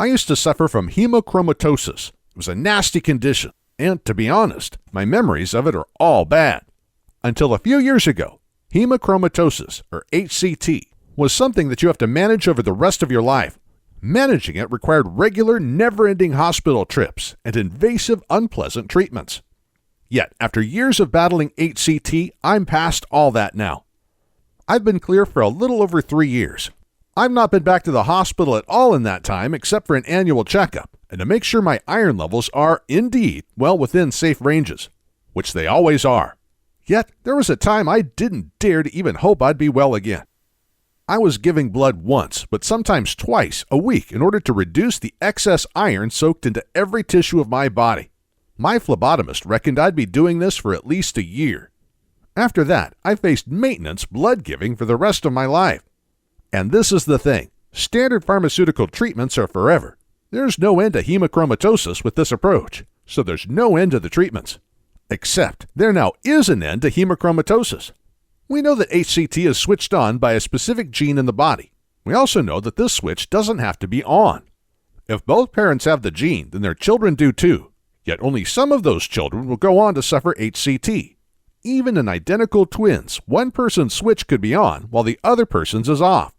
I used to suffer from hemochromatosis. It was a nasty condition, and to be honest, my memories of it are all bad. Until a few years ago, hemochromatosis, or HCT, was something that you have to manage over the rest of your life. Managing it required regular, never-ending hospital trips and invasive, unpleasant treatments. Yet, after years of battling HCT, I'm past all that now. I've been clear for a little over 3 years. I've not been back to the hospital at all in that time except for an annual checkup and to make sure my iron levels are, indeed, well within safe ranges, which they always are. Yet, there was a time I didn't dare to even hope I'd be well again. I was giving blood once, but sometimes twice a week in order to reduce the excess iron soaked into every tissue of my body. My phlebotomist reckoned I'd be doing this for at least a year. After that, I faced maintenance blood giving for the rest of my life. And this is the thing. Standard pharmaceutical treatments are forever. There's no end to hemochromatosis with this approach, so there's no end to the treatments. Except there now is an end to hemochromatosis. We know that HCT is switched on by a specific gene in the body. We also know that this switch doesn't have to be on. If both parents have the gene, then their children do too. Yet only some of those children will go on to suffer HCT. Even in identical twins, one person's switch could be on while the other person's is off.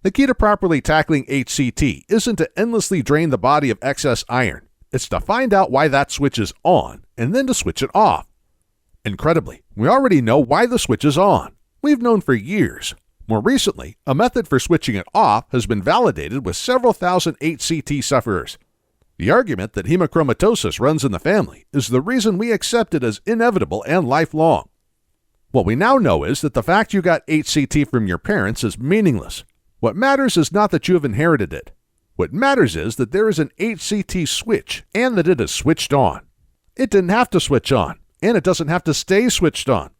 The key to properly tackling HCT isn't to endlessly drain the body of excess iron. It's to find out why that switch is on and then to switch it off. Incredibly, we already know why the switch is on. We've known for years. More recently, a method for switching it off has been validated with several thousand HCT sufferers. The argument that hemochromatosis runs in the family is the reason we accept it as inevitable and lifelong. What we now know is that the fact you got HCT from your parents is meaningless. What matters is not that you have inherited it. What matters is that there is an HCT switch and that it is switched on. It didn't have to switch on, and it doesn't have to stay switched on.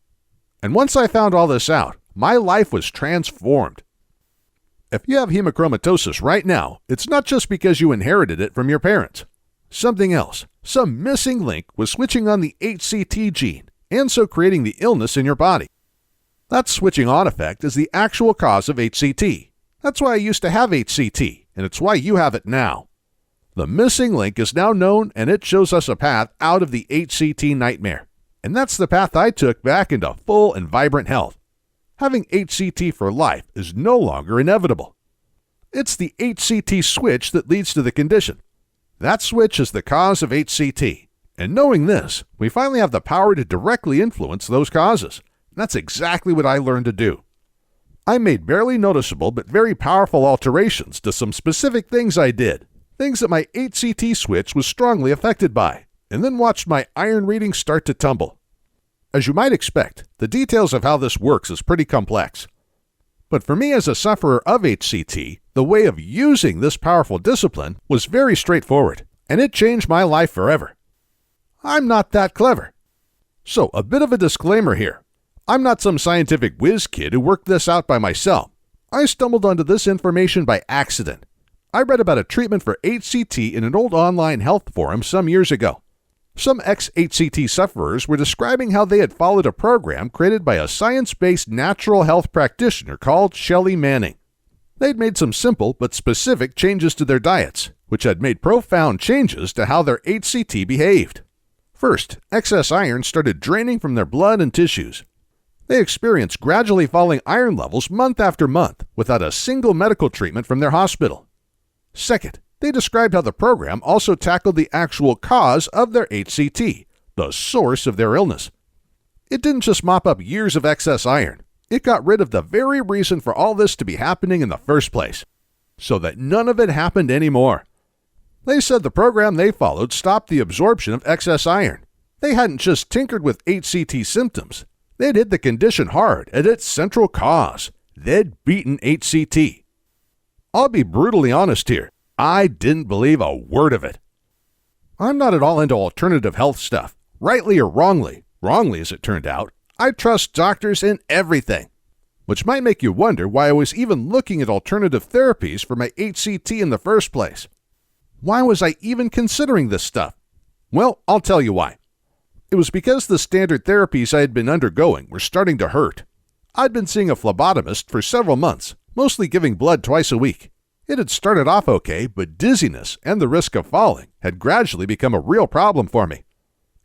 And once I found all this out, my life was transformed. If you have hemochromatosis right now, it's not just because you inherited it from your parents. Something else, some missing link was switching on the HCT gene, and so creating the illness in your body. That switching on effect is the actual cause of HCT. That's why I used to have HCT, and it's why you have it now. The missing link is now known, and it shows us a path out of the HCT nightmare. And that's the path I took back into full and vibrant health. Having HCT for life is no longer inevitable. It's the HCT switch that leads to the condition. That switch is the cause of HCT. And knowing this, we finally have the power to directly influence those causes. And that's exactly what I learned to do. I made barely noticeable but very powerful alterations to some specific things I did, things that my HCT switch was strongly affected by, and then watched my iron readings start to tumble. As you might expect, the details of how this works is pretty complex. But for me as a sufferer of HCT, the way of using this powerful discipline was very straightforward, and it changed my life forever. I'm not that clever. So, a bit of a disclaimer here. I'm not some scientific whiz kid who worked this out by myself. I stumbled onto this information by accident. I read about a treatment for HCT in an old online health forum some years ago. Some ex-HCT sufferers were describing how they had followed a program created by a science-based natural health practitioner called Shelley Manning. They'd made some simple but specific changes to their diets, which had made profound changes to how their HCT behaved. First, excess iron started draining from their blood and tissues. They experienced gradually falling iron levels month after month without a single medical treatment from their hospital. Second, they described how the program also tackled the actual cause of their HCT, the source of their illness. It didn't just mop up years of excess iron. It got rid of the very reason for all this to be happening in the first place, so that none of it happened anymore. They said the program they followed stopped the absorption of excess iron. They hadn't just tinkered with HCT symptoms. They'd hit the condition hard at its central cause. They'd beaten HCT. I'll be brutally honest here. I didn't believe a word of it. I'm not at all into alternative health stuff, rightly or wrongly as it turned out. I trust doctors in everything, which might make you wonder why I was even looking at alternative therapies for my HCT in the first place. Why was I even considering this stuff? Well, I'll tell you why. It was because the standard therapies I had been undergoing were starting to hurt. I'd been seeing a phlebotomist for several months, mostly giving blood twice a week. It had started off okay, but dizziness and the risk of falling had gradually become a real problem for me.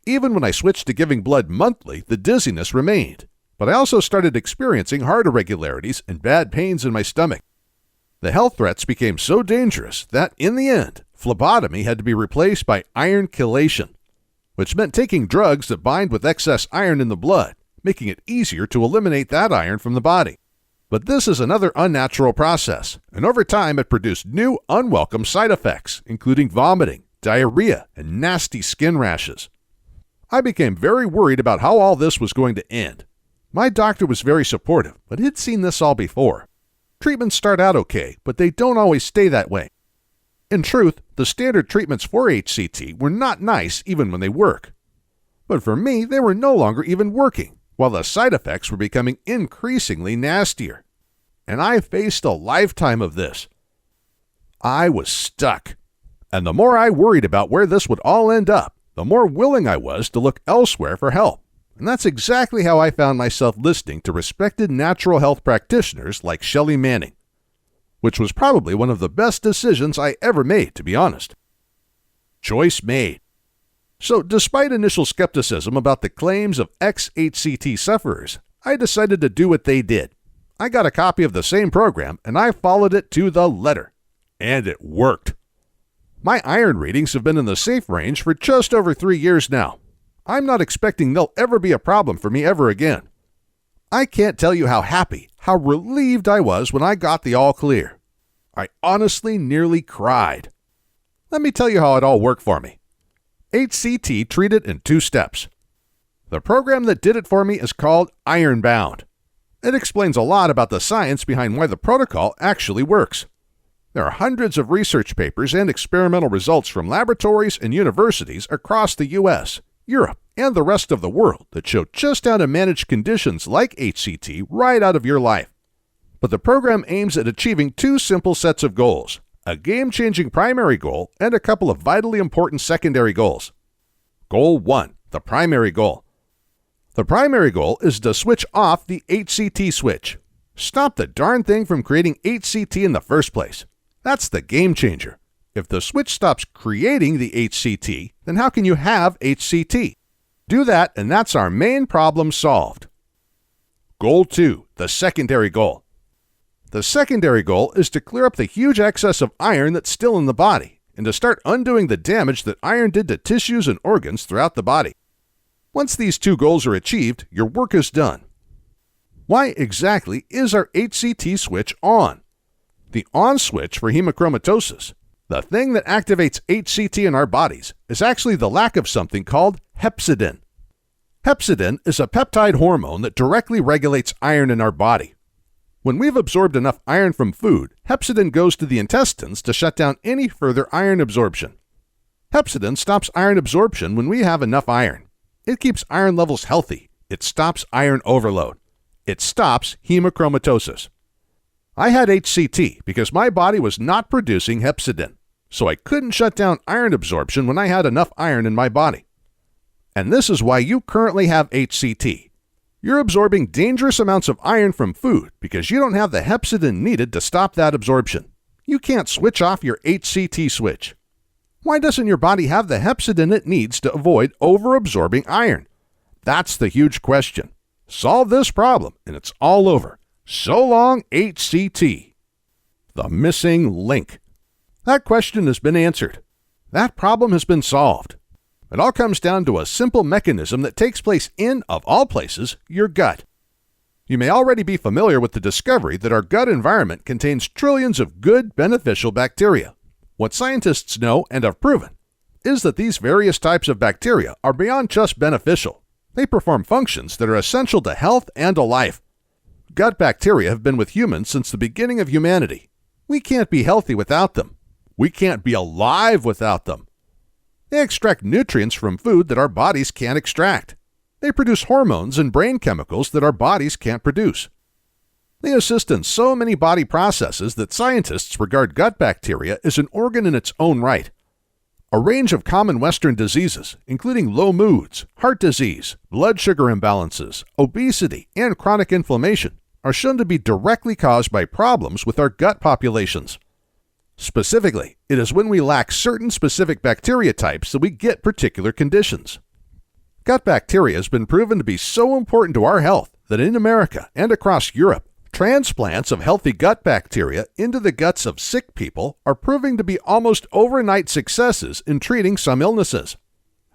Even when I switched to giving blood monthly, the dizziness remained, but I also started experiencing heart irregularities and bad pains in my stomach. The health threats became so dangerous that, in the end, phlebotomy had to be replaced by iron chelation, which meant taking drugs that bind with excess iron in the blood, making it easier to eliminate that iron from the body. But this is another unnatural process, and over time it produced new, unwelcome side effects, including vomiting, diarrhea, and nasty skin rashes. I became very worried about how all this was going to end. My doctor was very supportive, but he'd seen this all before. Treatments start out okay, but they don't always stay that way. In truth, the standard treatments for HCT were not nice even when they work. But for me, they were no longer even working, while the side effects were becoming increasingly nastier. And I faced a lifetime of this. I was stuck. And the more I worried about where this would all end up, the more willing I was to look elsewhere for help. And that's exactly how I found myself listening to respected natural health practitioners like Shelley Manning, which was probably one of the best decisions I ever made, to be honest. Choice made. So despite initial skepticism about the claims of ex-HCT sufferers, I decided to do what they did. I got a copy of the same program and I followed it to the letter. And it worked. My iron readings have been in the safe range for just over 3 years now. I'm not expecting they'll ever be a problem for me ever again. I can't tell you how happy, how relieved I was when I got the all clear. I honestly nearly cried. Let me tell you how it all worked for me. HCT treated in 2 steps. The program that did it for me is called Ironbound. It explains a lot about the science behind why the protocol actually works. There are hundreds of research papers and experimental results from laboratories and universities across the U.S., Europe, and the rest of the world that show just how to manage conditions like HCT right out of your life. But the program aims at achieving 2 simple sets of goals, a game-changing primary goal and a couple of vitally important secondary goals. Goal 1, the primary goal. The primary goal is to switch off the HCT switch. Stop the darn thing from creating HCT in the first place. That's the game changer. If the switch stops creating the HCT, then how can you have HCT? Do that, and that's our main problem solved. Goal 2, the secondary goal. The secondary goal is to clear up the huge excess of iron that's still in the body, and to start undoing the damage that iron did to tissues and organs throughout the body. Once these 2 goals are achieved, your work is done. Why exactly is our HCT switch on? The on switch for hemochromatosis, the thing that activates HCT in our bodies, is actually the lack of something called hepcidin. Hepcidin is a peptide hormone that directly regulates iron in our body. When we've absorbed enough iron from food, hepcidin goes to the intestines to shut down any further iron absorption. Hepcidin stops iron absorption when we have enough iron. It keeps iron levels healthy. It stops iron overload. It stops hemochromatosis. I had HCT because my body was not producing hepcidin, so I couldn't shut down iron absorption when I had enough iron in my body. And this is why you currently have HCT. You're absorbing dangerous amounts of iron from food because you don't have the hepcidin needed to stop that absorption. You can't switch off your HCT switch. Why doesn't your body have the hepcidin it needs to avoid overabsorbing iron? That's the huge question. Solve this problem and it's all over. So long, HCT. The missing link. That question has been answered. That problem has been solved. It all comes down to a simple mechanism that takes place in, of all places, your gut. You may already be familiar with the discovery that our gut environment contains trillions of good, beneficial bacteria. What scientists know and have proven is that these various types of bacteria are beyond just beneficial. They perform functions that are essential to health and to life. Gut bacteria have been with humans since the beginning of humanity. We can't be healthy without them. We can't be alive without them. They extract nutrients from food that our bodies can't extract. They produce hormones and brain chemicals that our bodies can't produce. They assist in so many body processes that scientists regard gut bacteria as an organ in its own right. A range of common Western diseases, including low moods, heart disease, blood sugar imbalances, obesity, and chronic inflammation, are shown to be directly caused by problems with our gut populations. Specifically, it is when we lack certain specific bacteria types that we get particular conditions. Gut bacteria has been proven to be so important to our health that in America and across Europe, transplants of healthy gut bacteria into the guts of sick people are proving to be almost overnight successes in treating some illnesses.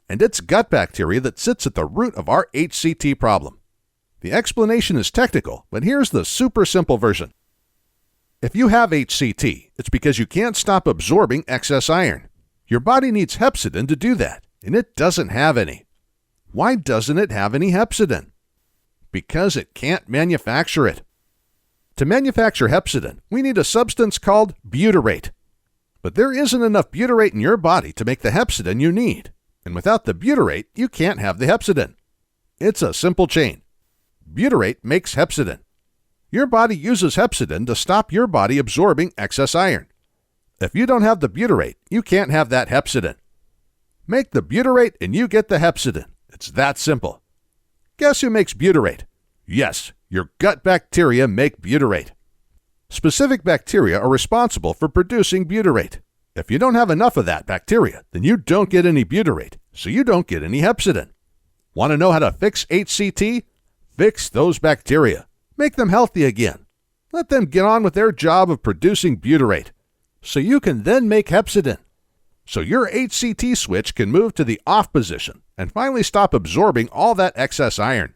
And it's gut bacteria that sits at the root of our HCT problem. The explanation is technical, but here's the super simple version. If you have HCT, it's because you can't stop absorbing excess iron. Your body needs hepcidin to do that, and it doesn't have any. Why doesn't it have any hepcidin? Because it can't manufacture it. To manufacture hepcidin, we need a substance called butyrate. But there isn't enough butyrate in your body to make the hepcidin you need. And without the butyrate, you can't have the hepcidin. It's a simple chain. Butyrate makes hepcidin. Your body uses hepcidin to stop your body absorbing excess iron. If you don't have the butyrate, you can't have that hepcidin. Make the butyrate and you get the hepcidin. It's that simple. Guess who makes butyrate? Yes, your gut bacteria make butyrate. Specific bacteria are responsible for producing butyrate. If you don't have enough of that bacteria, then you don't get any butyrate, so you don't get any hepcidin. Want to know how to fix HCT? Fix those bacteria. Make them healthy again. Let them get on with their job of producing butyrate, so you can then make hepcidin. So your HCT switch can move to the off position and finally stop absorbing all that excess iron.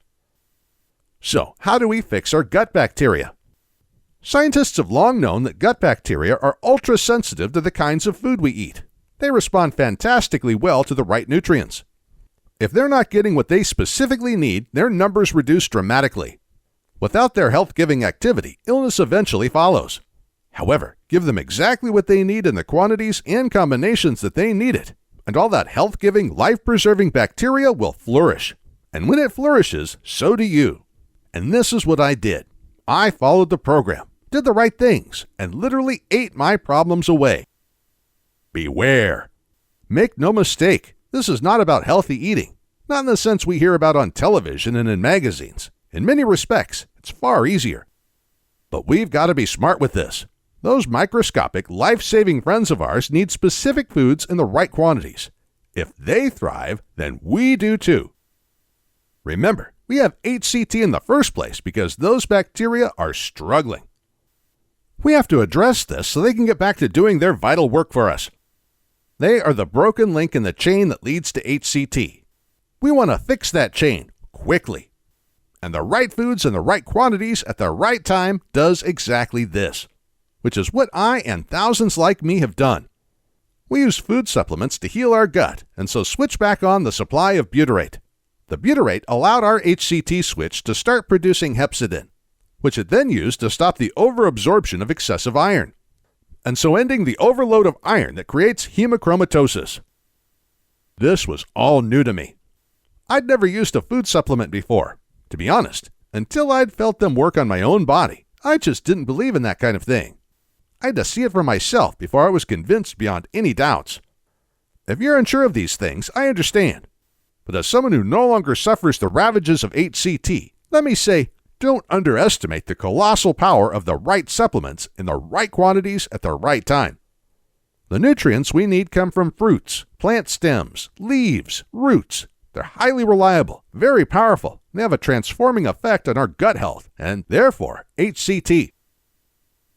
So, how do we fix our gut bacteria? Scientists have long known that gut bacteria are ultra-sensitive to the kinds of food we eat. They respond fantastically well to the right nutrients. If they're not getting what they specifically need, their numbers reduce dramatically. Without their health-giving activity, illness eventually follows. However, give them exactly what they need in the quantities and combinations that they need it, and all that health-giving, life-preserving bacteria will flourish. And when it flourishes, so do you. And this is what I did. I followed the program, did the right things, and literally ate my problems away. Beware. Make no mistake, this is not about healthy eating, not in the sense we hear about on television and in magazines. In many respects, it's far easier. But we've got to be smart with this. Those microscopic, life-saving friends of ours need specific foods in the right quantities. If they thrive, then we do too. Remember, we have HCT in the first place because those bacteria are struggling. We have to address this so they can get back to doing their vital work for us. They are the broken link in the chain that leads to HCT. We want to fix that chain quickly. And the right foods in the right quantities at the right time does exactly this, which is what I and thousands like me have done. We use food supplements to heal our gut and so switch back on the supply of butyrate. The butyrate allowed our HCT switch to start producing hepcidin, which it then used to stop the overabsorption of excessive iron, and so ending the overload of iron that creates hemochromatosis. This was all new to me. I'd never used a food supplement before. To be honest, until I'd felt them work on my own body, I just didn't believe in that kind of thing. I had to see it for myself before I was convinced beyond any doubts. If you're unsure of these things, I understand. But as someone who no longer suffers the ravages of HCT, let me say, don't underestimate the colossal power of the right supplements in the right quantities at the right time. The nutrients we need come from fruits, plant stems, leaves, roots. They're highly reliable, very powerful, and they have a transforming effect on our gut health, and therefore HCT.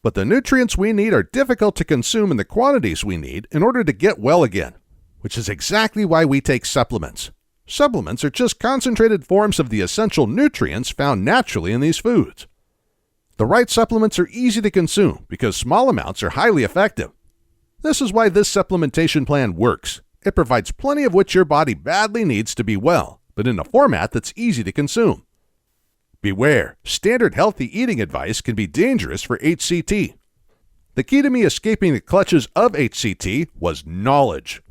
But the nutrients we need are difficult to consume in the quantities we need in order to get well again, which is exactly why we take supplements. Supplements are just concentrated forms of the essential nutrients found naturally in these foods. The right supplements are easy to consume because small amounts are highly effective. This is why this supplementation plan works. It provides plenty of what your body badly needs to be well, but in a format that's easy to consume. Beware, standard healthy eating advice can be dangerous for HCT. The key to me escaping the clutches of HCT was knowledge.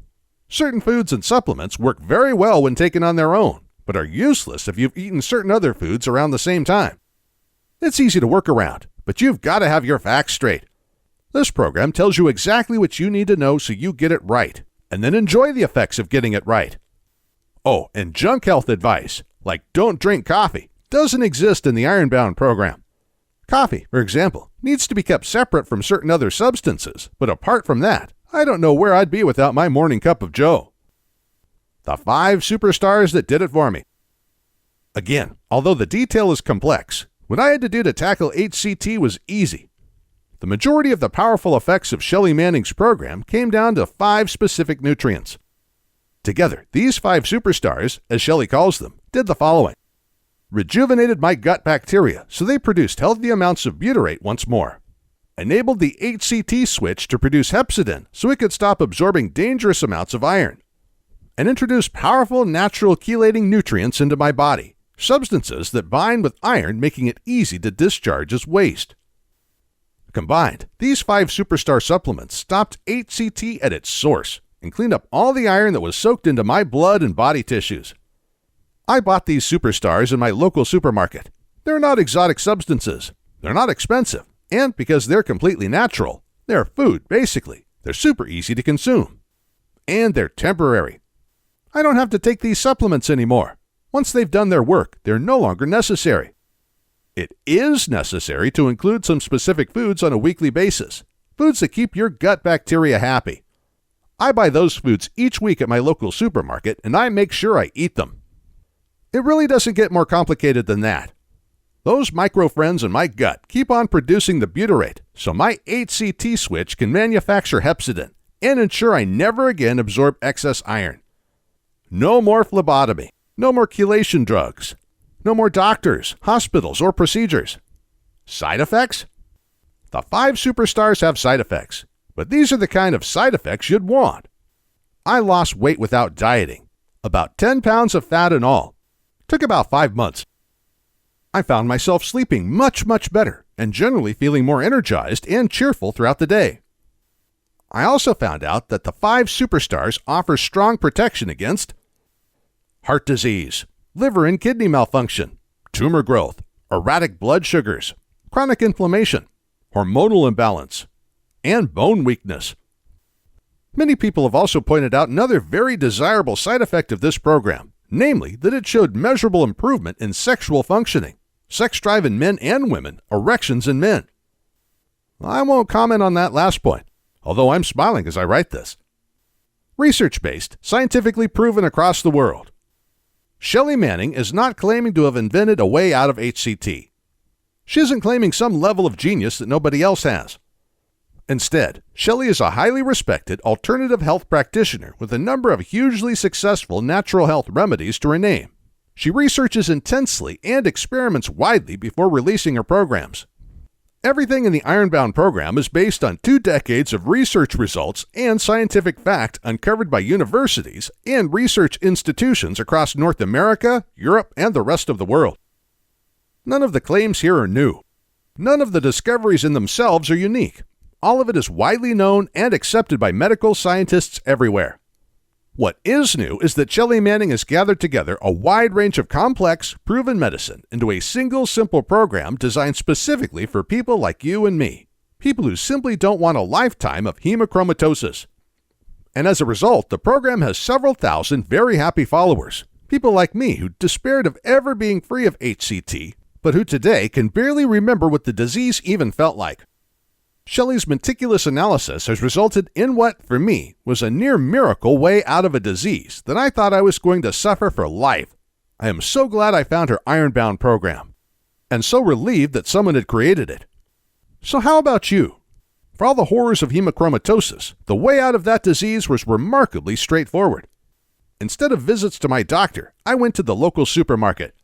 Certain foods and supplements work very well when taken on their own, but are useless if you've eaten certain other foods around the same time. It's easy to work around, but you've got to have your facts straight. This program tells you exactly what you need to know so you get it right, and then enjoy the effects of getting it right. Oh, and junk health advice, like don't drink coffee, doesn't exist in the Ironbound program. Coffee, for example, needs to be kept separate from certain other substances, but apart from that, I don't know where I'd be without my morning cup of joe. The 5 superstars that did it for me. Again, although the detail is complex, what I had to do to tackle HCT was easy. The majority of the powerful effects of Shelley Manning's program came down to 5 specific nutrients. Together, these 5 superstars, as Shelley calls them, did the following. Rejuvenated my gut bacteria so they produced healthy amounts of butyrate once more. Enabled the HCT switch to produce hepcidin so it could stop absorbing dangerous amounts of iron. And introduced powerful natural chelating nutrients into my body, substances that bind with iron, making it easy to discharge as waste. Combined, these 5 superstar supplements stopped HCT at its source and cleaned up all the iron that was soaked into my blood and body tissues. I bought these superstars in my local supermarket. They're not exotic substances. They're not expensive. And because they're completely natural, they're food, basically. They're super easy to consume. And they're temporary. I don't have to take these supplements anymore. Once they've done their work, they're no longer necessary. It is necessary to include some specific foods on a weekly basis. Foods that keep your gut bacteria happy. I buy those foods each week at my local supermarket, and I make sure I eat them. It really doesn't get more complicated than that. Those micro-friends in my gut keep on producing the butyrate, so my HCT switch can manufacture hepcidin and ensure I never again absorb excess iron. No more phlebotomy, no more chelation drugs, no more doctors, hospitals, or procedures. Side effects? The 5 superstars have side effects, but these are the kind of side effects you'd want. I lost weight without dieting, about 10 pounds of fat in all. Took about 5 months. I found myself sleeping much better and generally feeling more energized and cheerful throughout the day. I also found out that the 5 superstars offer strong protection against heart disease, liver and kidney malfunction, tumor growth, erratic blood sugars, chronic inflammation, hormonal imbalance, and bone weakness. Many people have also pointed out another very desirable side effect of this program, namely that it showed measurable improvement in sexual functioning, sex drive in men and women, erections in men. I won't comment on that last point, although I'm smiling as I write this. Research-based, scientifically proven across the world. Shelley Manning is not claiming to have invented a way out of HCT. She isn't claiming some level of genius that nobody else has. Instead, Shelley is a highly respected alternative health practitioner with a number of hugely successful natural health remedies to her name. She researches intensely and experiments widely before releasing her programs. Everything in the Ironbound program is based on 2 decades of research results and scientific fact uncovered by universities and research institutions across North America, Europe, and the rest of the world. None of the claims here are new. None of the discoveries in themselves are unique. All of it is widely known and accepted by medical scientists everywhere. What is new is that Shelley Manning has gathered together a wide range of complex, proven medicine into a single simple program designed specifically for people like you and me, people who simply don't want a lifetime of hemochromatosis. And as a result, the program has several thousand very happy followers, people like me who despaired of ever being free of HCT, but who today can barely remember what the disease even felt like. Shelley's meticulous analysis has resulted in what, for me, was a near miracle way out of a disease that I thought I was going to suffer for life. I am so glad I found her Ironbound program, and so relieved that someone had created it. So how about you? For all the horrors of hemochromatosis, the way out of that disease was remarkably straightforward. Instead of visits to my doctor, I went to the local supermarket.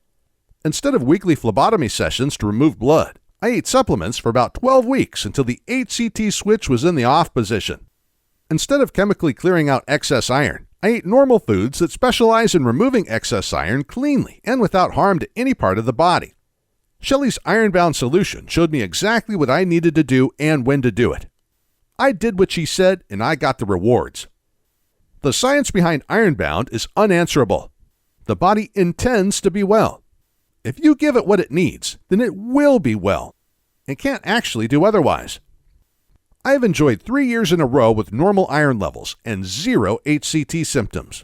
Instead of weekly phlebotomy sessions to remove blood, I ate supplements for about 12 weeks until the HCT switch was in the off position. Instead of chemically clearing out excess iron, I ate normal foods that specialize in removing excess iron cleanly and without harm to any part of the body. Shelley's Ironbound solution showed me exactly what I needed to do and when to do it. I did what she said, and I got the rewards. The science behind Ironbound is unanswerable. The body intends to be well. If you give it what it needs, then it will be well. It can't actually do otherwise. I have enjoyed 3 years in a row with normal iron levels and 0 HCT symptoms.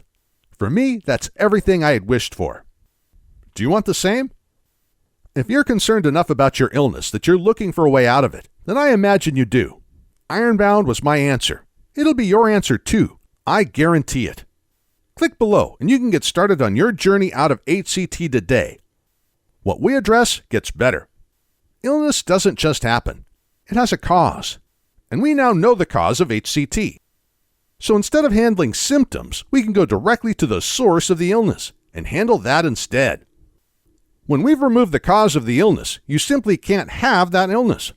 For me, that's everything I had wished for. Do you want the same? If you're concerned enough about your illness that you're looking for a way out of it, then I imagine you do. Ironbound was my answer. It'll be your answer too. I guarantee it. Click below and you can get started on your journey out of HCT today. What we address gets better. Illness doesn't just happen. It has a cause. And we now know the cause of HCT. So instead of handling symptoms, we can go directly to the source of the illness and handle that instead. When we've removed the cause of the illness, you simply can't have that illness.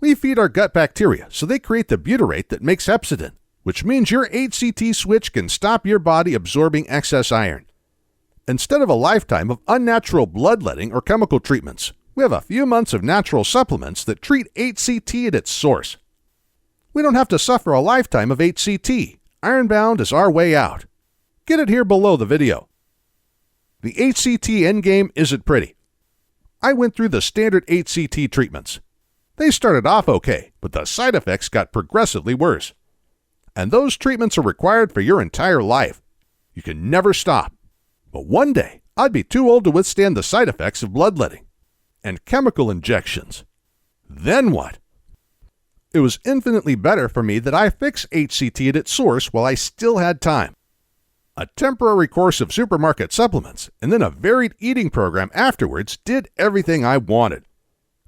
We feed our gut bacteria so they create the butyrate that makes hepcidin, which means your HCT switch can stop your body absorbing excess iron. Instead of a lifetime of unnatural bloodletting or chemical treatments, we have a few months of natural supplements that treat HCT at its source. We don't have to suffer a lifetime of HCT. Ironbound is our way out. Get it here below the video. The HCT endgame isn't pretty. I went through the standard HCT treatments. They started off okay, but the side effects got progressively worse. And those treatments are required for your entire life. You can never stop. But one day, I'd be too old to withstand the side effects of bloodletting and chemical injections. Then what? It was infinitely better for me that I fix HCT at its source while I still had time. A temporary course of supermarket supplements and then a varied eating program afterwards did everything I wanted.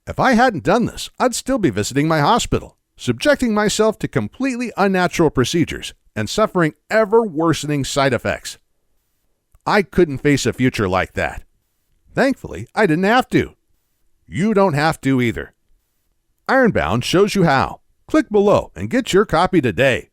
If I hadn't done this, I'd still be visiting my hospital, subjecting myself to completely unnatural procedures and suffering ever-worsening side effects. I couldn't face a future like that. Thankfully, I didn't have to. You don't have to either. Ironbound shows you how. Click below and get your copy today.